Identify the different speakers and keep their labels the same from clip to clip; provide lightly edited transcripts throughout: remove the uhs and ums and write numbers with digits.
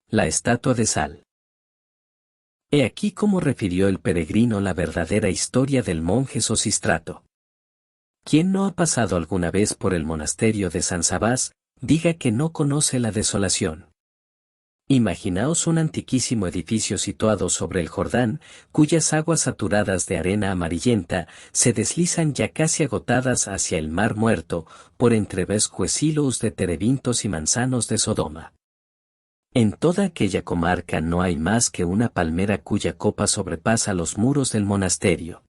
Speaker 1: La estatua de sal. He aquí cómo refirió el peregrino la verdadera historia del monje Sosístrato. Quien no ha pasado alguna vez por el monasterio de San Sabás, diga que no conoce la desolación. Imaginaos un antiquísimo edificio situado sobre el Jordán, cuyas aguas saturadas de arena amarillenta se deslizan ya casi agotadas hacia el mar muerto, por entre vescuecillos de terebintos y manzanos de Sodoma. En toda aquella comarca no hay más que una palmera cuya copa sobrepasa los muros del monasterio.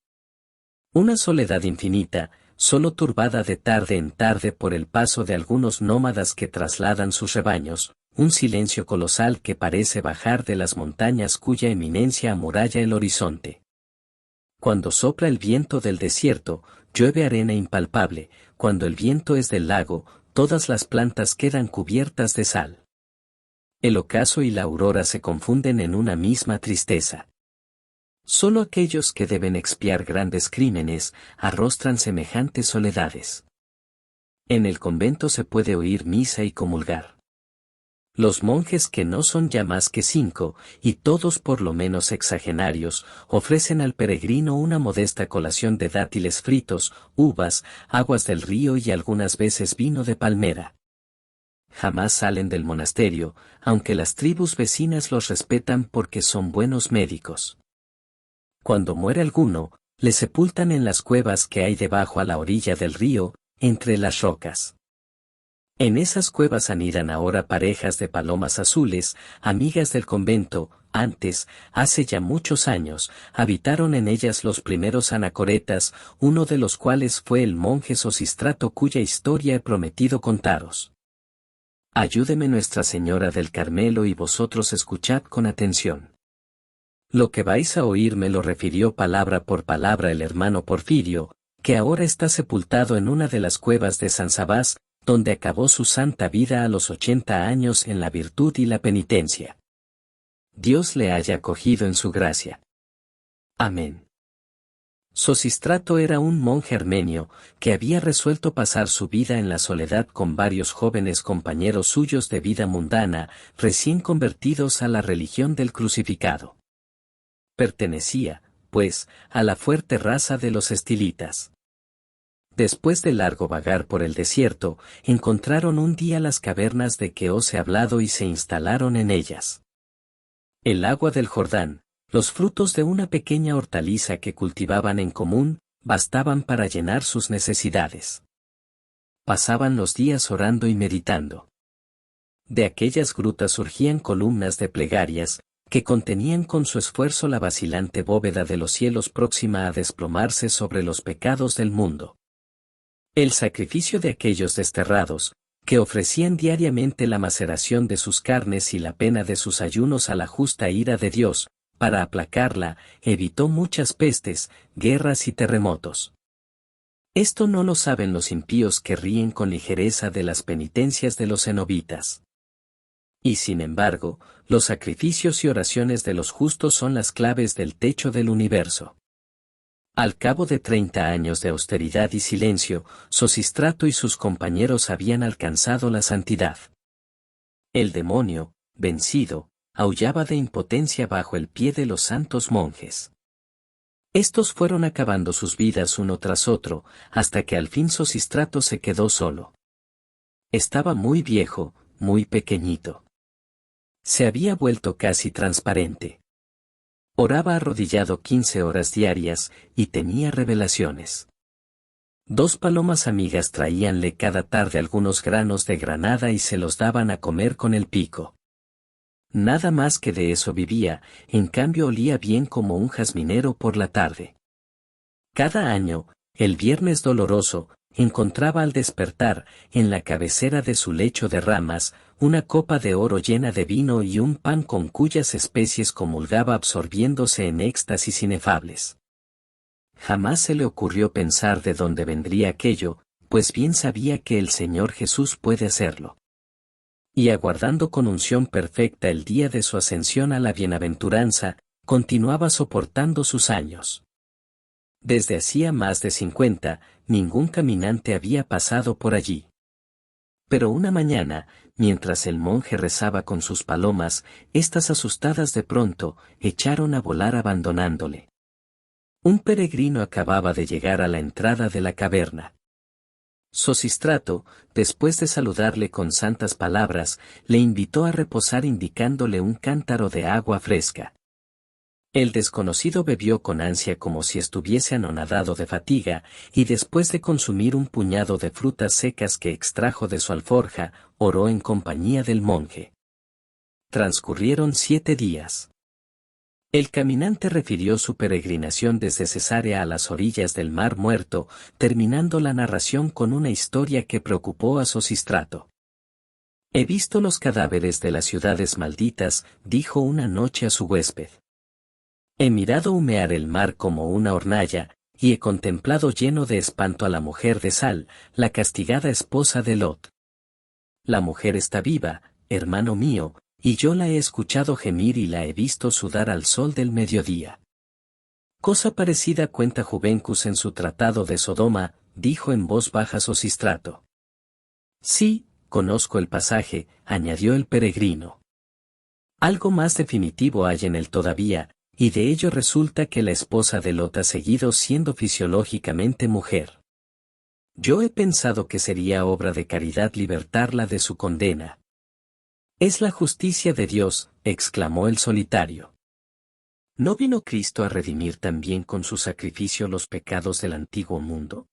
Speaker 1: Una soledad infinita, solo turbada de tarde en tarde por el paso de algunos nómadas que trasladan sus rebaños, un silencio colosal que parece bajar de las montañas cuya eminencia amuralla el horizonte. Cuando sopla el viento del desierto, llueve arena impalpable, cuando el viento es del lago, todas las plantas quedan cubiertas de sal. El ocaso y la aurora se confunden en una misma tristeza. Solo aquellos que deben expiar grandes crímenes arrostran semejantes soledades. En el convento se puede oír misa y comulgar. Los monjes que no son ya más que 5, y todos por lo menos sexagenarios, ofrecen al peregrino una modesta colación de dátiles fritos, uvas, aguas del río y algunas veces vino de palmera. Jamás salen del monasterio, aunque las tribus vecinas los respetan porque son buenos médicos. Cuando muere alguno, le sepultan en las cuevas que hay debajo a la orilla del río, entre las rocas. En esas cuevas anidan ahora parejas de palomas azules, amigas del convento. Antes, hace ya muchos años, habitaron en ellas los primeros anacoretas, uno de los cuales fue el monje Sosístrato cuya historia he prometido contaros. Ayúdeme Nuestra Señora del Carmelo y vosotros escuchad con atención. Lo que vais a oír me lo refirió palabra por palabra el hermano Porfirio, que ahora está sepultado en una de las cuevas de San Sabás, donde acabó su santa vida a los 80 años en la virtud y la penitencia. Dios le haya acogido en su gracia. Amén. Sosístrato era un monje armenio, que había resuelto pasar su vida en la soledad con varios jóvenes compañeros suyos de vida mundana, recién convertidos a la religión del crucificado. Pertenecía, pues, a la fuerte raza de los estilitas. Después de largo vagar por el desierto, encontraron un día las cavernas de que os he hablado y se instalaron en ellas. El agua del Jordán, los frutos de una pequeña hortaliza que cultivaban en común, bastaban para llenar sus necesidades. Pasaban los días orando y meditando. De aquellas grutas surgían columnas de plegarias, que contenían con su esfuerzo la vacilante bóveda de los cielos próxima a desplomarse sobre los pecados del mundo. El sacrificio de aquellos desterrados, que ofrecían diariamente la maceración de sus carnes y la pena de sus ayunos a la justa ira de Dios, para aplacarla, evitó muchas pestes, guerras y terremotos. Esto no lo saben los impíos que ríen con ligereza de las penitencias de los cenobitas. Y sin embargo, los sacrificios y oraciones de los justos son las claves del techo del universo. Al cabo de 30 años de austeridad y silencio, Sosístrato y sus compañeros habían alcanzado la santidad. El demonio, vencido, aullaba de impotencia bajo el pie de los santos monjes. Estos fueron acabando sus vidas uno tras otro, hasta que al fin Sosístrato se quedó solo. Estaba muy viejo, muy pequeñito. Se había vuelto casi transparente. Oraba arrodillado 15 horas diarias, y tenía revelaciones. 2 palomas amigas traíanle cada tarde algunos granos de granada y se los daban a comer con el pico. Nada más que de eso vivía, en cambio olía bien como un jazminero por la tarde. Cada año, el viernes doloroso, encontraba al despertar, en la cabecera de su lecho de ramas, una copa de oro llena de vino y un pan con cuyas especies comulgaba absorbiéndose en éxtasis inefables. Jamás se le ocurrió pensar de dónde vendría aquello, pues bien sabía que el Señor Jesús puede hacerlo. Y aguardando con unción perfecta el día de su ascensión a la bienaventuranza, continuaba soportando sus años. Desde hacía más de 50, ningún caminante había pasado por allí. Pero una mañana, mientras el monje rezaba con sus palomas, estas asustadas de pronto, echaron a volar abandonándole. Un peregrino acababa de llegar a la entrada de la caverna. Sosístrato, después de saludarle con santas palabras, le invitó a reposar indicándole un cántaro de agua fresca. El desconocido bebió con ansia como si estuviese anonadado de fatiga, y después de consumir un puñado de frutas secas que extrajo de su alforja, oró en compañía del monje. Transcurrieron 7 días. El caminante refirió su peregrinación desde Cesarea a las orillas del Mar Muerto, terminando la narración con una historia que preocupó a Sosístrato. He visto los cadáveres de las ciudades malditas, dijo una noche a su huésped. He mirado humear el mar como una hornalla, y he contemplado lleno de espanto a la mujer de Sal, la castigada esposa de Lot. La mujer está viva, hermano mío, y yo la he escuchado gemir y la he visto sudar al sol del mediodía. Cosa parecida cuenta Juvencus en su tratado de Sodoma, dijo en voz baja Sosístrato. Sí, conozco el pasaje, añadió el peregrino. Algo más definitivo hay en él todavía, y de ello resulta que la esposa de Lot ha seguido siendo fisiológicamente mujer. Yo he pensado que sería obra de caridad libertarla de su condena. Es la justicia de Dios, exclamó el solitario. ¿No vino Cristo a redimir también con su sacrificio los pecados del antiguo mundo?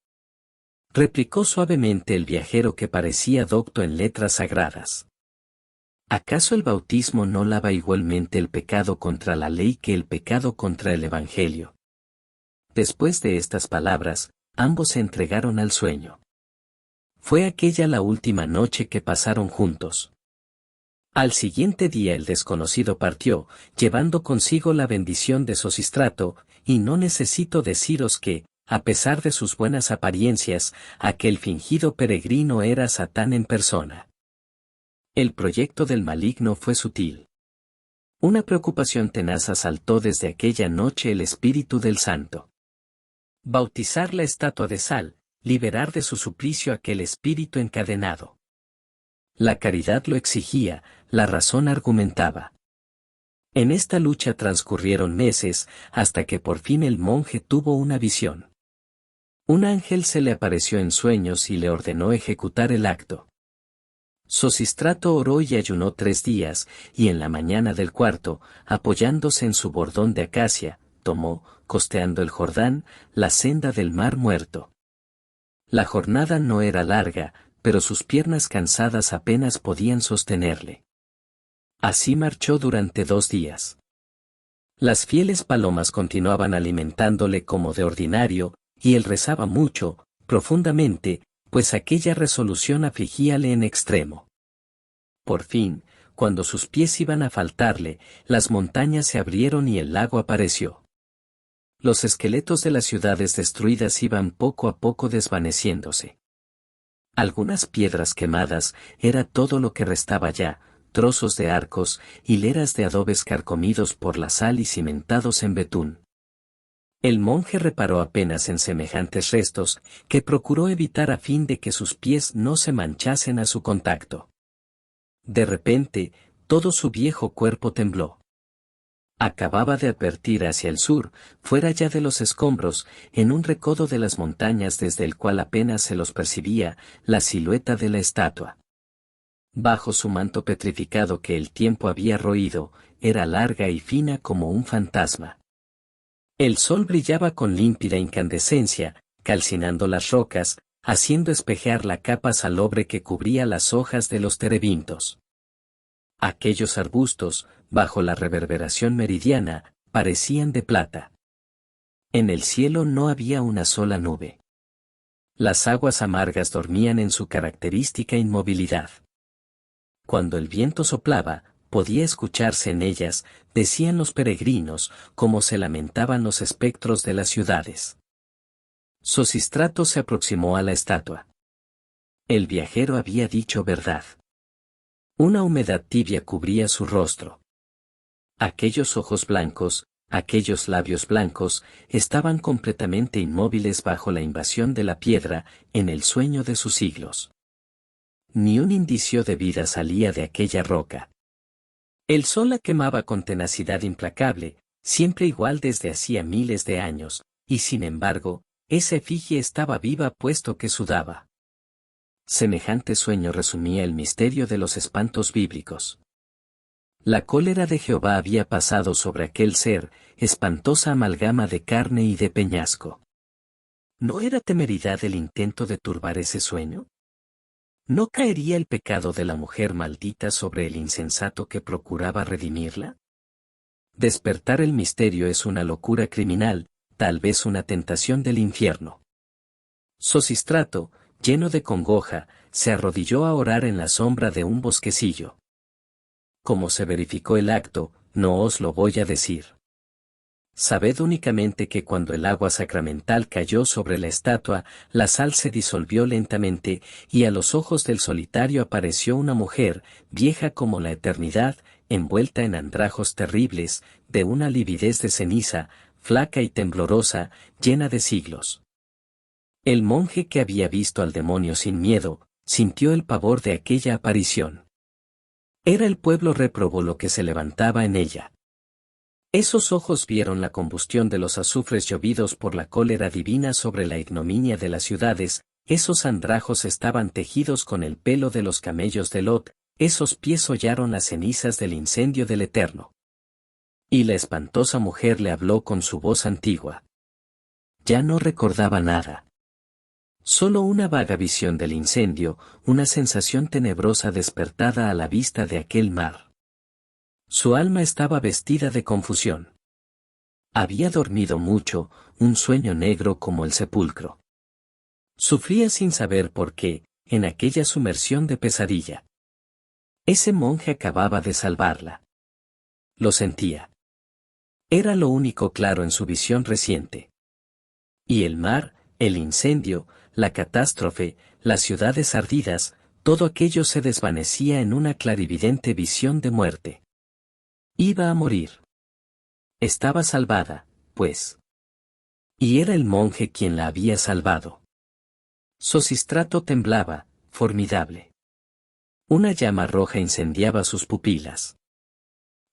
Speaker 1: Replicó suavemente el viajero que parecía docto en letras sagradas. ¿Acaso el bautismo no lava igualmente el pecado contra la ley que el pecado contra el Evangelio? Después de estas palabras, ambos se entregaron al sueño. Fue aquella la última noche que pasaron juntos. Al siguiente día el desconocido partió, llevando consigo la bendición de Sosístrato, y no necesito deciros que, a pesar de sus buenas apariencias, aquel fingido peregrino era Satán en persona. El proyecto del maligno fue sutil. Una preocupación tenaz asaltó desde aquella noche el espíritu del santo. Bautizar la estatua de Sal, liberar de su suplicio aquel espíritu encadenado. La caridad lo exigía, la razón argumentaba. En esta lucha transcurrieron meses, hasta que por fin el monje tuvo una visión. Un ángel se le apareció en sueños y le ordenó ejecutar el acto. Sosístrato oró y ayunó 3 días, y en la mañana del cuarto, apoyándose en su bordón de acacia, tomó, costeando el Jordán, la senda del Mar Muerto. La jornada no era larga, pero sus piernas cansadas apenas podían sostenerle. Así marchó durante 2 días. Las fieles palomas continuaban alimentándole como de ordinario, y él rezaba mucho, profundamente, pues aquella resolución afligíale en extremo. Por fin, cuando sus pies iban a faltarle, las montañas se abrieron y el lago apareció. Los esqueletos de las ciudades destruidas iban poco a poco desvaneciéndose. Algunas piedras quemadas era todo lo que restaba ya, trozos de arcos, hileras de adobes carcomidos por la sal y cimentados en betún. El monje reparó apenas en semejantes restos, que procuró evitar a fin de que sus pies no se manchasen a su contacto. De repente, todo su viejo cuerpo tembló. Acababa de advertir hacia el sur, fuera ya de los escombros, en un recodo de las montañas desde el cual apenas se los percibía, la silueta de la estatua. Bajo su manto petrificado que el tiempo había roído, era larga y fina como un fantasma. El sol brillaba con límpida incandescencia, calcinando las rocas, haciendo espejear la capa salobre que cubría las hojas de los terebintos. Aquellos arbustos, bajo la reverberación meridiana, parecían de plata. En el cielo no había una sola nube. Las aguas amargas dormían en su característica inmovilidad. Cuando el viento soplaba, podía escucharse en ellas, decían los peregrinos, cómo se lamentaban los espectros de las ciudades. Sosístrato se aproximó a la estatua. El viajero había dicho verdad. Una humedad tibia cubría su rostro. Aquellos ojos blancos, aquellos labios blancos, estaban completamente inmóviles bajo la invasión de la piedra, en el sueño de sus siglos. Ni un indicio de vida salía de aquella roca. El sol la quemaba con tenacidad implacable, siempre igual desde hacía miles de años, y sin embargo, esa efigie estaba viva puesto que sudaba. Semejante sueño resumía el misterio de los espantos bíblicos. La cólera de Jehová había pasado sobre aquel ser, espantosa amalgama de carne y de peñasco. ¿No era temeridad el intento de turbar ese sueño? ¿No caería el pecado de la mujer maldita sobre el insensato que procuraba redimirla? Despertar el misterio es una locura criminal, tal vez una tentación del infierno. Sosistrato, lleno de congoja, se arrodilló a orar en la sombra de un bosquecillo. Cómo se verificó el acto, no os lo voy a decir. Sabed únicamente que cuando el agua sacramental cayó sobre la estatua, la sal se disolvió lentamente, y a los ojos del solitario apareció una mujer, vieja como la eternidad, envuelta en andrajos terribles, de una lividez de ceniza, flaca y temblorosa, llena de siglos. El monje que había visto al demonio sin miedo, sintió el pavor de aquella aparición. Era el pueblo réprobo lo que se levantaba en ella. Esos ojos vieron la combustión de los azufres llovidos por la cólera divina sobre la ignominia de las ciudades, esos andrajos estaban tejidos con el pelo de los camellos de Lot, esos pies hollaron las cenizas del incendio del Eterno. Y la espantosa mujer le habló con su voz antigua. Ya no recordaba nada. Solo una vaga visión del incendio, una sensación tenebrosa despertada a la vista de aquel mar. Su alma estaba vestida de confusión. Había dormido mucho, un sueño negro como el sepulcro. Sufría sin saber por qué, en aquella sumersión de pesadilla. Ese monje acababa de salvarla. Lo sentía. Era lo único claro en su visión reciente. Y el mar, el incendio, la catástrofe, las ciudades ardidas, todo aquello se desvanecía en una clarividente visión de muerte. Iba a morir. Estaba salvada, pues. Y era el monje quien la había salvado. Sosistrato temblaba, formidable. Una llama roja incendiaba sus pupilas.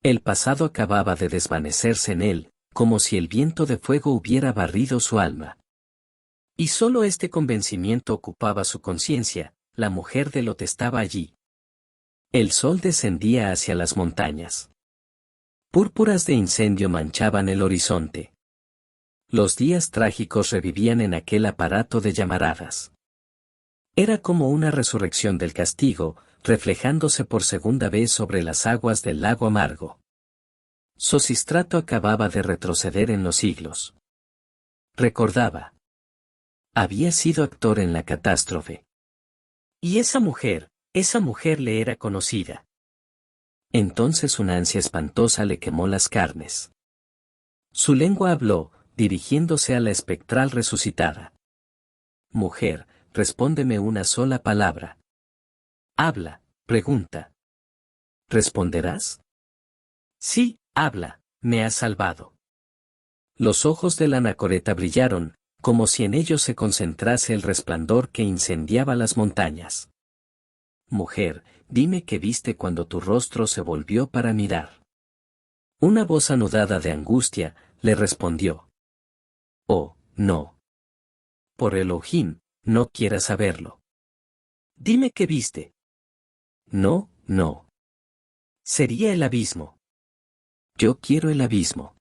Speaker 1: El pasado acababa de desvanecerse en él, como si el viento de fuego hubiera barrido su alma. Y solo este convencimiento ocupaba su conciencia, la mujer de Lot estaba allí. El sol descendía hacia las montañas. Púrpuras de incendio manchaban el horizonte. Los días trágicos revivían en aquel aparato de llamaradas. Era como una resurrección del castigo, reflejándose por segunda vez sobre las aguas del lago amargo. Sosistrato acababa de retroceder en los siglos. Recordaba. Había sido actor en la catástrofe. Y esa mujer le era conocida. Entonces una ansia espantosa le quemó las carnes. Su lengua habló, dirigiéndose a la espectral resucitada. Mujer, respóndeme una sola palabra. Habla, pregunta. ¿Responderás? Sí, habla, me has salvado. Los ojos de la anacoreta brillaron, como si en ellos se concentrase el resplandor que incendiaba las montañas. Mujer, dime qué viste cuando tu rostro se volvió para mirar. Una voz anudada de angustia, le respondió. Oh, no. Por Elohim, no quieras saberlo. Dime qué viste. No, no. Sería el abismo. Yo quiero el abismo.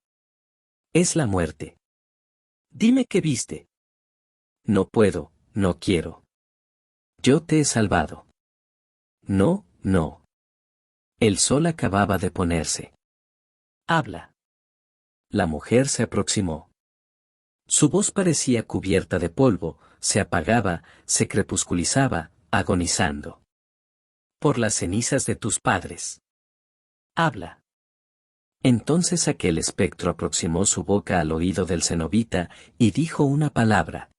Speaker 1: Es la muerte. Dime qué viste. No puedo, no quiero. Yo te he salvado. No, no. El sol acababa de ponerse. Habla. La mujer se aproximó. Su voz parecía cubierta de polvo, se apagaba, se crepusculizaba, agonizando. Por las cenizas de tus padres. Habla. Entonces aquel espectro aproximó su boca al oído del cenobita, y dijo una palabra.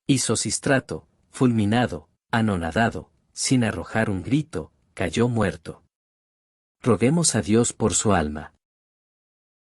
Speaker 1: Y Sosistrato, fulminado, anonadado, sin arrojar un grito, cayó muerto. Roguemos a Dios por su alma.